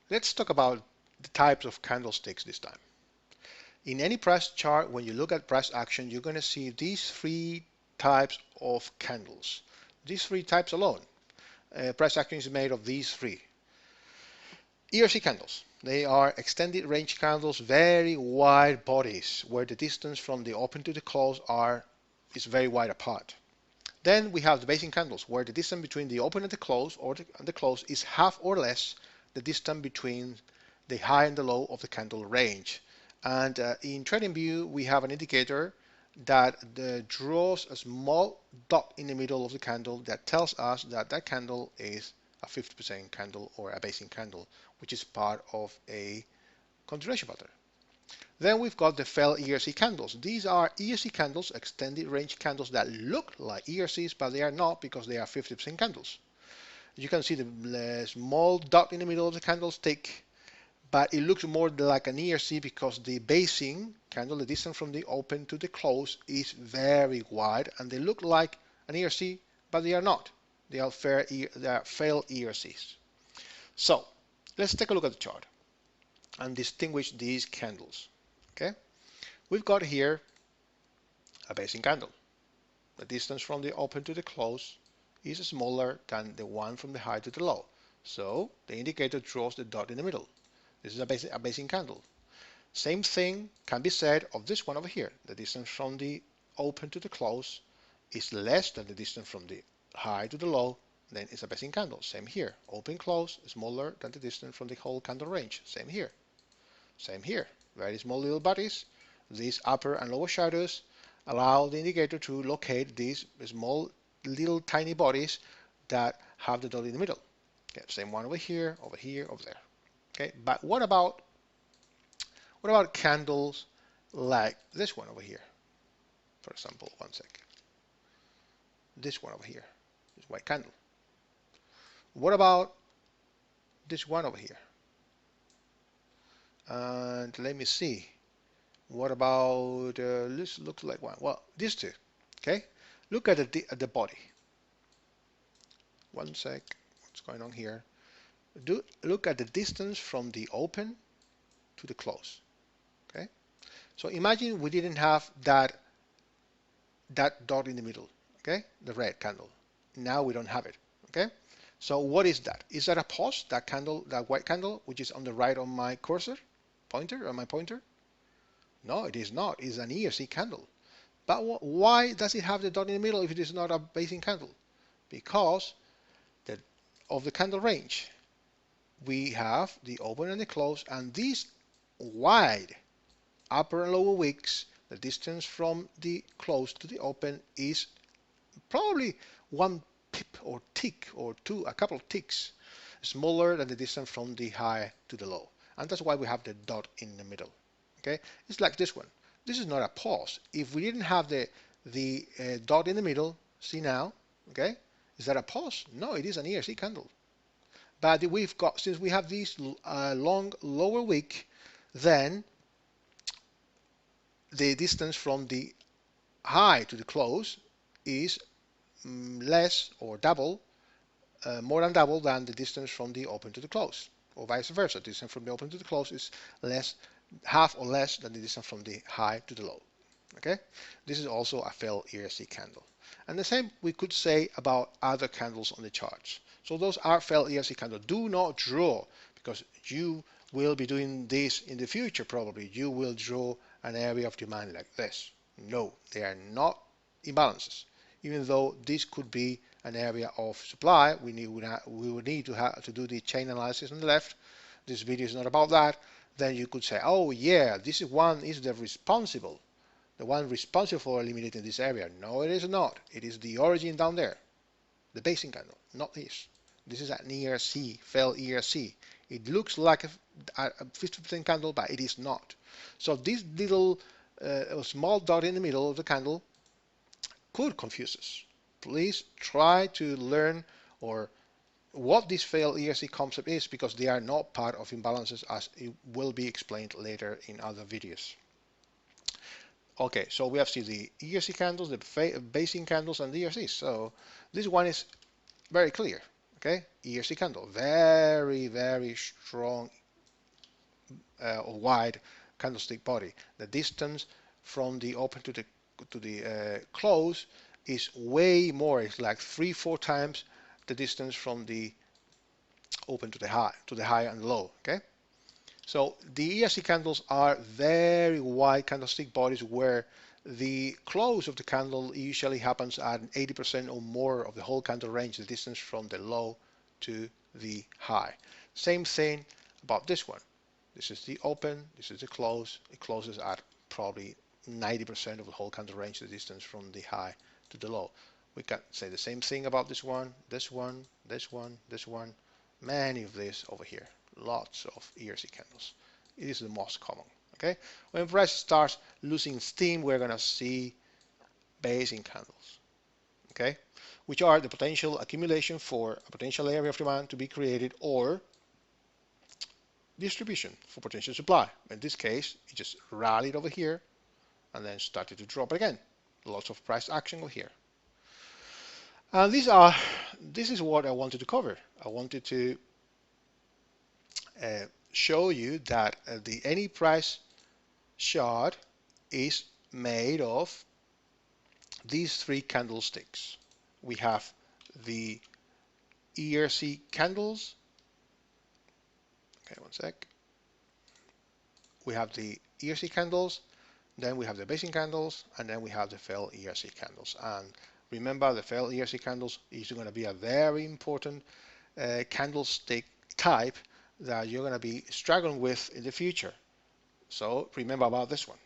Let's talk about the types of candlesticks this time. In any price chart, when you look at price action, you're going to see these three types of candles. These three types alone. Price action is made of these three. ERC candles. They are extended range candles, very wide bodies, where the distance from the open to the close is very wide apart. Then we have the basing candles, where the distance between the open and the close, the close, is half or less the distance between the high and the low of the candle range. And in TradingView, we have an indicator that draws a small dot in the middle of the candle that tells us that that candle is a 50% candle or a basing candle, which is part of a continuation pattern. Then we've got the failed ERC candles. These are ERC candles, extended range candles, that look like ERCs, but they are not, because they are 50% candles. You can see the small dot in the middle of the candlestick, but it looks more like an ERC because the basing candle, the distance from the open to the close, is very wide, and they look like an ERC, but they are not. They are failed ERCs. So let's take a look at the chart and distinguish these candles. Okay, we've got here a basing candle. The distance from the open to the close is smaller than the one from the high to the low, so the indicator draws the dot in the middle. This is a basing candle. Same thing can be said of this one over here. The distance from the open to the close is less than the distance from the high to the low, then it's a basing candle. Same here. Open close is smaller than the distance from the whole candle range. Same here. Same here. Very small little bodies. These upper and lower shadows allow the indicator to locate these small little tiny bodies that have the dot in the middle. Okay, same one over here, over there. Okay, but what about candles like this one over here? For example, one sec. This one over here, this white candle. What about this one over here? And let me see. What about this? Looks like one. Well, these two. Okay, look at the body. One sec. What's going on here? Look at the distance from the open to the close. Okay, so imagine we didn't have that dot in the middle. Okay, the red candle. Now we don't have it. Okay, so what is that? Is that a pause? That candle, that white candle, which is on the right on my cursor, on my pointer? No, it is not. It's an ERC candle. But why does it have the dot in the middle if it is not a basing candle? Because of the candle range. We have the open and the close, and these wide upper and lower wicks, the distance from the close to the open is probably one pip or tick or two, a couple of ticks smaller than the distance from the high to the low, and that's why we have the dot in the middle. Okay, it's like this one. This is not a pause. If we didn't have the dot in the middle, see now, okay, is that a pause? No, it is an ERC candle. But we've got, since we have this long lower wick, then the distance from the high to the close is less or double, more than double than the distance from the open to the close, or vice versa. The distance from the open to the close is half or less than the distance from the high to the low. Okay, this is also a failed ERC candle. And the same we could say about other candles on the charts. So those are failed ERC candles. Do not draw, because you will be doing this in the future probably. You will draw an area of demand like this. No, they are not imbalances. Even though this could be an area of supply, we would need to do the chain analysis on the left. This video is not about that. Then you could say, oh yeah, this one is the one responsible for eliminating this area. No, it is not. It is the origin down there, the basing candle, not this. This is an ERC, failed ERC. It looks like a 50% candle, but it is not. So this little small dot in the middle of the candle could confuse us. Please try to learn what this failed ERC concept is, because they are not part of imbalances, as it will be explained later in other videos. Okay, so we have seen the ERC candles, the basing candles, and the ERCs. So this one is very clear. Okay, ERC candle, very, very strong or wide candlestick body. The distance from the open to the close is way more. It's like 3-4 times the distance from the open to the high and low. Okay, so the ERC candles are very wide candlestick bodies where the close of the candle usually happens at 80% or more of the whole candle range, the distance from the low to the high. Same thing about this one. This is the open, this is the close. It closes at probably 90% of the whole candle range, the distance from the high to the low. We can say the same thing about this one, this one, this one, this one. Many of these over here. Lots of ERC candles. It is the most common. Okay. When price starts losing steam, we're gonna see basing candles. Okay, which are the potential accumulation for a potential area of demand to be created or distribution for potential supply. In this case, it just rallied over here and then started to drop again. Lots of price action over here. And this is what I wanted to cover. I wanted to show you that any price chart is made of these three candlesticks. We have the ERC candles. Okay, one sec. We have the ERC candles, then we have the basing candles, and then we have the failed ERC candles. And remember, the failed ERC candles is going to be a very important candlestick type that you're going to be struggling with in the future. So remember about this one.